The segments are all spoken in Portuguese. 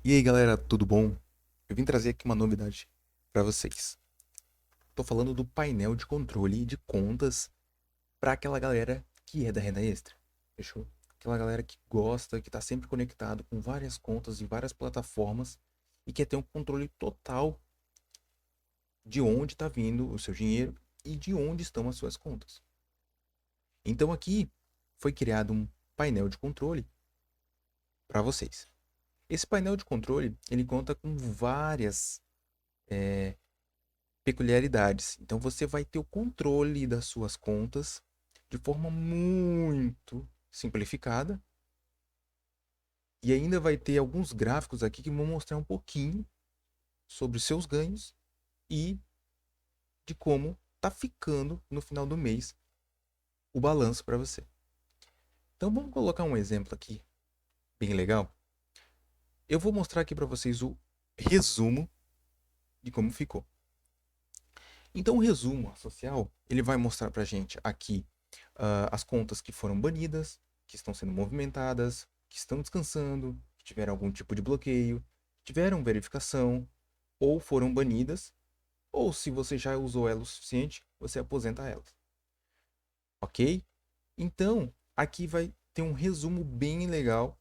E aí galera, tudo bom? Eu vim trazer aqui uma novidade para vocês. Tô falando do painel de controle de contas para aquela galera que é da renda extra. Fechou? Aquela galera que gosta, que tá sempre conectado com várias contas em várias plataformas e quer ter um controle total de onde está vindo o seu dinheiro e de onde estão as suas contas. Então aqui foi criado um painel de controle para vocês. Esse painel de controle, ele conta com várias peculiaridades. Então você vai ter o controle das suas contas de forma muito simplificada e ainda vai ter alguns gráficos aqui que vão mostrar um pouquinho sobre os seus ganhos e de como tá ficando no final do mês o balanço para você. Então vamos colocar um exemplo aqui bem legal. Eu vou mostrar aqui para vocês o resumo de como ficou. Então o resumo social, ele vai mostrar para a gente aqui as contas que foram banidas, que estão sendo movimentadas, que estão descansando, que tiveram algum tipo de bloqueio, tiveram verificação, ou foram banidas, ou se você já usou ela o suficiente, você aposenta elas. Ok? Então, aqui vai ter um resumo bem legal,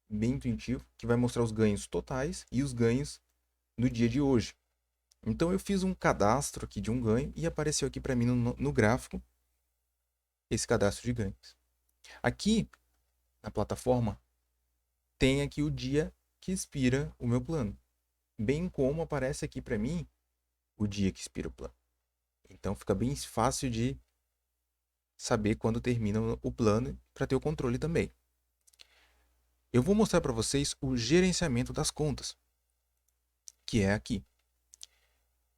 bem intuitivo, que vai mostrar os ganhos totais e os ganhos do dia de hoje. Então, eu fiz um cadastro aqui de um ganho e apareceu aqui para mim no gráfico esse cadastro de ganhos. Aqui na plataforma tem aqui o dia que expira o meu plano, bem como aparece aqui para mim o dia que expira o plano. Então fica bem fácil de saber quando termina o plano para ter o controle também. Eu vou mostrar para vocês o gerenciamento das contas, que é aqui.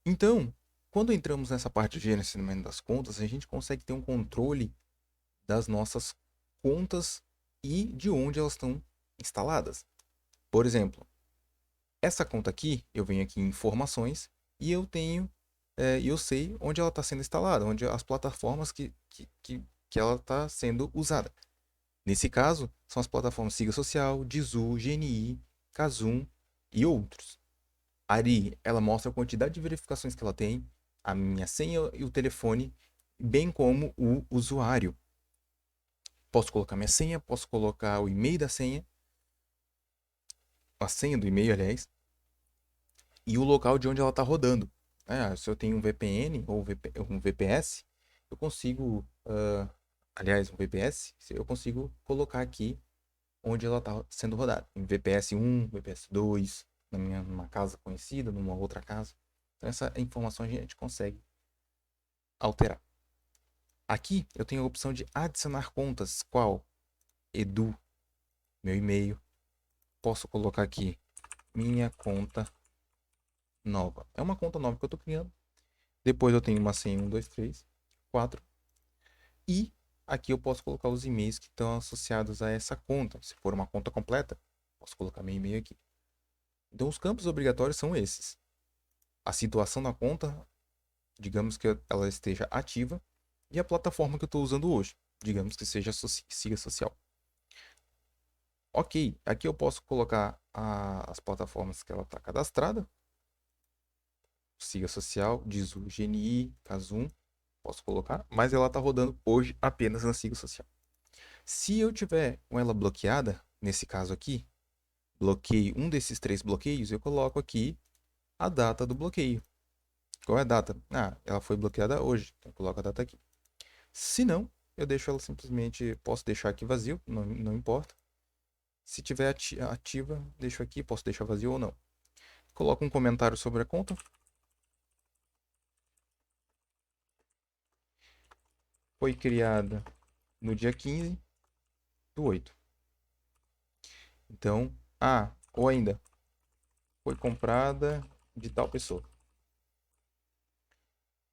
Então, quando entramos nessa parte de gerenciamento das contas, a gente consegue ter um controle das nossas contas e de onde elas estão instaladas. Por exemplo, essa conta aqui, eu venho aqui em informações e eu sei onde ela está sendo instalada, onde as plataformas que ela está sendo usada. Nesse caso, são as plataformas Siga Social, Dizu, GNI, Kazum e outros. Ali, ela mostra a quantidade de verificações que ela tem, a minha senha e o telefone, bem como o usuário. Posso colocar minha senha, posso colocar o e-mail da senha, a senha do e-mail, aliás, e o local de onde ela está rodando. Se eu tenho um VPN ou um VPS, eu consigo, aliás, um VPS, eu consigo colocar aqui onde ela está sendo rodada. Em VPS 1, VPS 2, numa casa conhecida, numa outra casa. Então, essa informação a gente consegue alterar. Aqui eu tenho a opção de adicionar contas, qual? Edu, meu e-mail. Posso colocar aqui minha conta nova. É uma conta nova que eu estou criando. Depois eu tenho uma senha 1, 2, 3, 4. E aqui eu posso colocar os e-mails que estão associados a essa conta. Se for uma conta completa, posso colocar meu e-mail aqui. Então os campos obrigatórios são esses. A situação da conta, digamos que ela esteja ativa, e a plataforma que eu estou usando hoje, digamos que seja Siga Social. Ok, aqui eu posso colocar as plataformas que ela está cadastrada. Siga Social, Dizu, GNI, Kazum, posso colocar, mas ela está rodando hoje apenas na Siga Social. Se eu tiver com ela bloqueada, nesse caso aqui, bloqueio um desses três bloqueios, eu coloco aqui a data do bloqueio. Qual é a data? Ela foi bloqueada hoje, então eu coloco a data aqui. Se não, eu deixo ela simplesmente, posso deixar aqui vazio, não importa. Se tiver ativa, deixo aqui, posso deixar vazio ou não. Coloco um comentário sobre a conta. Foi criada no dia 15 do 8. Então, ou ainda, foi comprada de tal pessoa.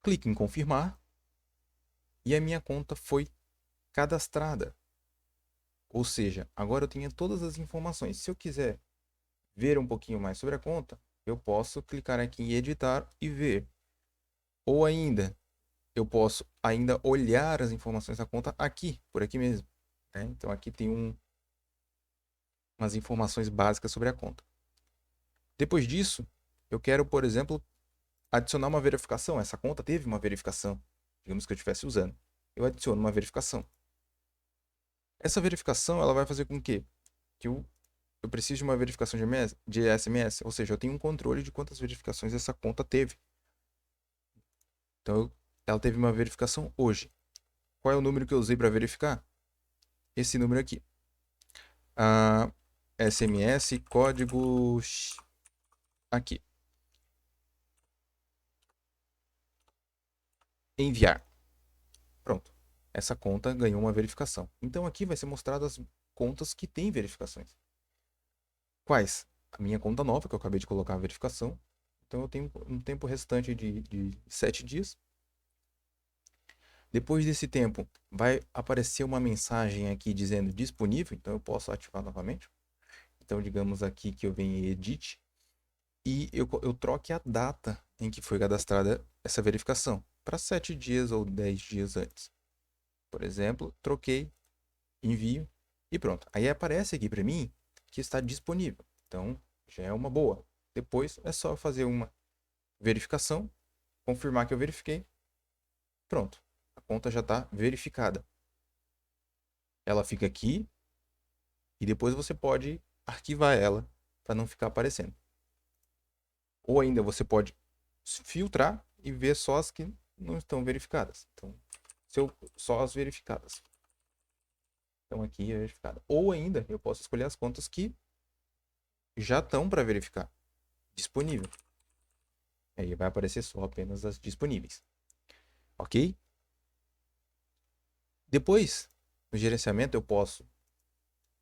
Clique em confirmar e a minha conta foi cadastrada. Ou seja, agora eu tenho todas as informações. Se eu quiser ver um pouquinho mais sobre a conta, eu posso clicar aqui em editar e ver. Ou ainda, eu posso ainda olhar as informações da conta aqui, por aqui mesmo. Né? Então aqui tem umas informações básicas sobre a conta. Depois disso, eu quero, por exemplo, adicionar uma verificação. Essa conta teve uma verificação, digamos que eu estivesse usando. Eu adiciono uma verificação. Essa verificação ela vai fazer com que eu preciso de uma verificação de SMS, ou seja, eu tenho um controle de quantas verificações essa conta teve. Então, ela teve uma verificação hoje. Qual é o número que eu usei para verificar? Esse número aqui. SMS código aqui. Enviar. Pronto. Essa conta ganhou uma verificação. Então aqui vai ser mostrado as contas que têm verificações. Quais? A minha conta nova, que eu acabei de colocar a verificação. Então eu tenho um tempo restante de 7 dias. Depois desse tempo, vai aparecer uma mensagem aqui dizendo disponível. Então eu posso ativar novamente. Então digamos aqui que eu venho em Edit. E eu troque a data em que foi cadastrada essa verificação. Para 7 dias ou 10 dias antes. Por exemplo, troquei, envio e pronto. Aí aparece aqui para mim que está disponível. Então, já é uma boa. Depois é só fazer uma verificação, confirmar que eu verifiquei. Pronto. A conta já está verificada. Ela fica aqui e depois você pode arquivar ela para não ficar aparecendo. Ou ainda você pode filtrar e ver só as que não estão verificadas. Então, só as verificadas. Então aqui é verificada. Ou ainda eu posso escolher as contas que já estão para verificar. Disponível. Aí vai aparecer só apenas as disponíveis. Ok? Depois, no gerenciamento, eu posso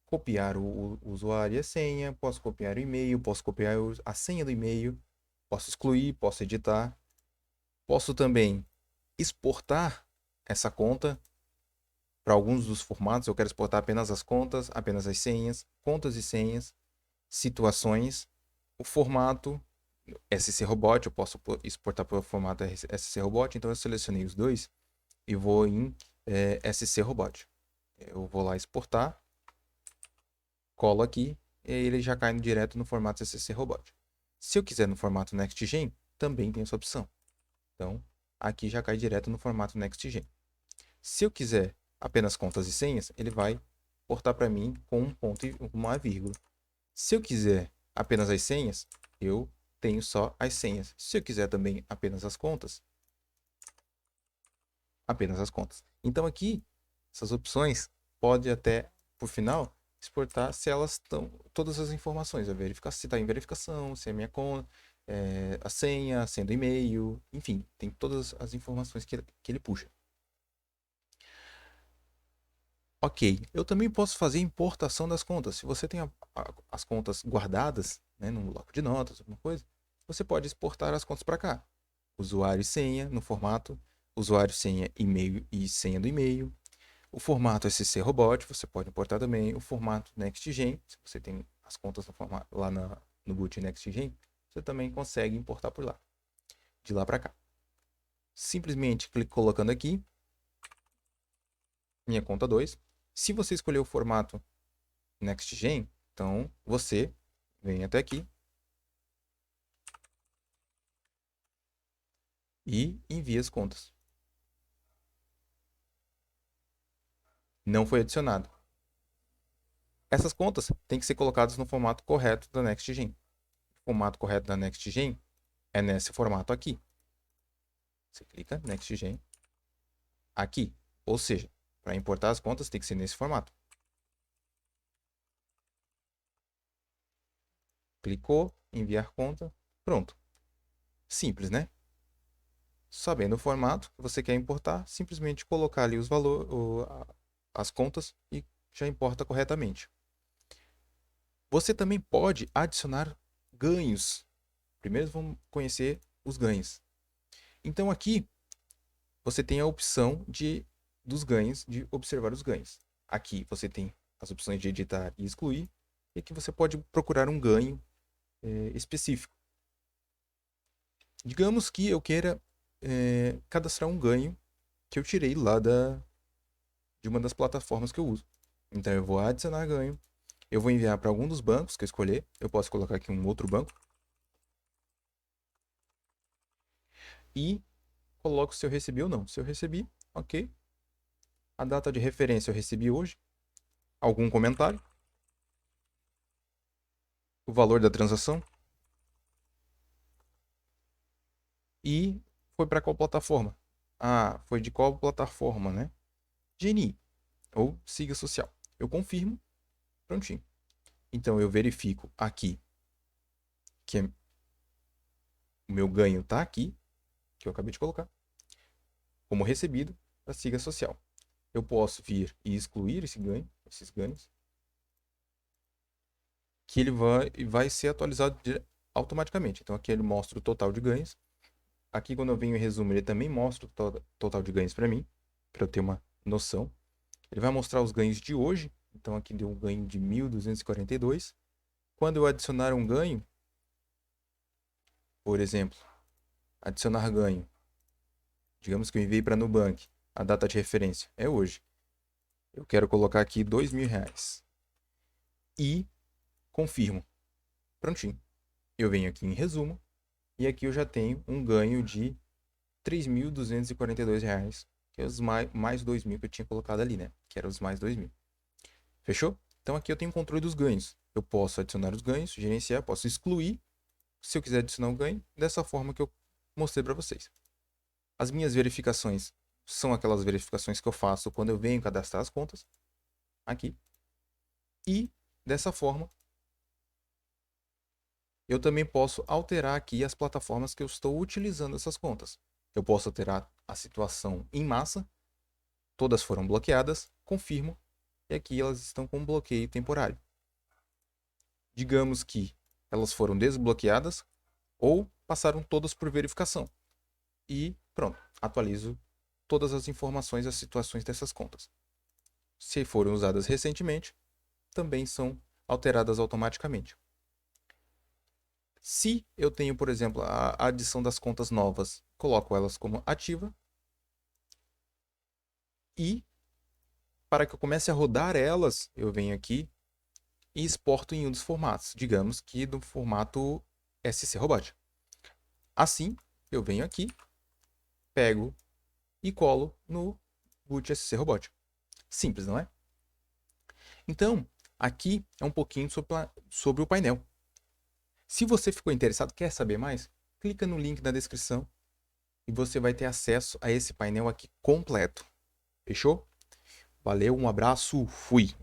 copiar o usuário e a senha, posso copiar o e-mail, posso copiar a senha do e-mail, posso excluir, posso editar. Posso também exportar essa conta para alguns dos formatos. Eu quero exportar apenas as contas, apenas as senhas, contas e senhas, situações, o formato SC-Robot, eu posso exportar para o formato SC-Robot, então eu selecionei os dois e vou em SC-Robot. Eu vou lá exportar, colo aqui e aí ele já cai direto no formato SC-Robot. Se eu quiser no formato NextGen, também tem essa opção. Então, aqui já cai direto no formato NextGen. Se eu quiser apenas contas e senhas, ele vai portar para mim com um ponto e uma vírgula. Se eu quiser apenas as senhas, eu tenho só as senhas. Se eu quiser também apenas as contas, apenas as contas. Então aqui, essas opções pode até, por final, exportar se elas estão, todas as informações, se está em verificação, se é minha conta, a senha do e-mail, enfim, tem todas as informações que ele puxa. Ok, eu também posso fazer importação das contas. Se você tem as contas guardadas, né, num bloco de notas, alguma coisa, você pode exportar as contas para cá. Usuário e senha no formato, usuário, senha, e-mail e senha do e-mail. O formato SC Robot, você pode importar também. O formato NextGen, se você tem as contas no formato, lá no boot NextGen, você também consegue importar por lá, de lá para cá. Simplesmente colocando aqui, minha conta 2. Se você escolher o formato NextGen, então você vem até aqui e envia as contas. Não foi adicionado. Essas contas têm que ser colocadas no formato correto da NextGen. O formato correto da NextGen é nesse formato aqui. Você clica NextGen aqui. Ou seja, para importar as contas tem que ser nesse formato. Clicou, enviar conta, pronto. Simples, né? Sabendo o formato que você quer importar, simplesmente colocar ali os valores, as contas e já importa corretamente. Você também pode adicionar ganhos. Primeiro vamos conhecer os ganhos. Então aqui você tem a opção dos ganhos, de observar os ganhos. Aqui você tem as opções de editar e excluir. E aqui você pode procurar um ganho específico. Digamos que eu queira cadastrar um ganho que eu tirei lá de uma das plataformas que eu uso. Então eu vou adicionar ganho. Eu vou enviar para algum dos bancos que eu escolher. Eu posso colocar aqui um outro banco. e coloco se eu recebi ou não. Se eu recebi, ok. A data de referência eu recebi hoje. Algum comentário? O valor da transação? E foi para qual plataforma? Ah, foi de qual plataforma, né? GNI ou Siga Social. Eu confirmo, prontinho. Então eu verifico aqui que o meu ganho está aqui, que eu acabei de colocar, como recebido da Siga Social. Eu posso vir e excluir esse ganho, esses ganhos, que ele vai ser atualizado automaticamente. Então aqui ele mostra o total de ganhos. Aqui quando eu venho em resumo, ele também mostra o total de ganhos para mim, para eu ter uma noção. Ele vai mostrar os ganhos de hoje. Então aqui deu um ganho de 1.242. Quando eu adicionar um ganho, por exemplo, adicionar ganho, digamos que eu enviei para Nubank, a data de referência é hoje. Eu quero colocar aqui R$ 2.000 e confirmo. Prontinho. Eu venho aqui em resumo e aqui eu já tenho um ganho de R$ 3.242, que é os mais 2.000 que eu tinha colocado ali, né? Que eram os mais 2.000. Fechou? Então aqui eu tenho controle dos ganhos. Eu posso adicionar os ganhos, gerenciar, posso excluir, se eu quiser adicionar um ganho, dessa forma que eu mostrei para vocês. As minhas verificações são aquelas verificações que eu faço quando eu venho cadastrar as contas, aqui. E dessa forma, eu também posso alterar aqui as plataformas que eu estou utilizando essas contas. Eu posso alterar a situação em massa, todas foram bloqueadas, confirmo, e aqui elas estão com bloqueio temporário. Digamos que elas foram desbloqueadas ou passaram todas por verificação. E pronto, atualizo todas as informações e as situações dessas contas. Se foram usadas recentemente, também são alteradas automaticamente. Se eu tenho, por exemplo, a adição das contas novas, coloco elas como ativa. E para que eu comece a rodar elas, eu venho aqui e exporto em um dos formatos. Digamos que do formato SC Robot. Assim, eu venho aqui, pego e colo no boot SC Robot. Simples, não é? Então, aqui é um pouquinho sobre o painel. Se você ficou interessado, quer saber mais, clica no link na descrição e você vai ter acesso a esse painel aqui completo. Fechou? Valeu, um abraço, fui!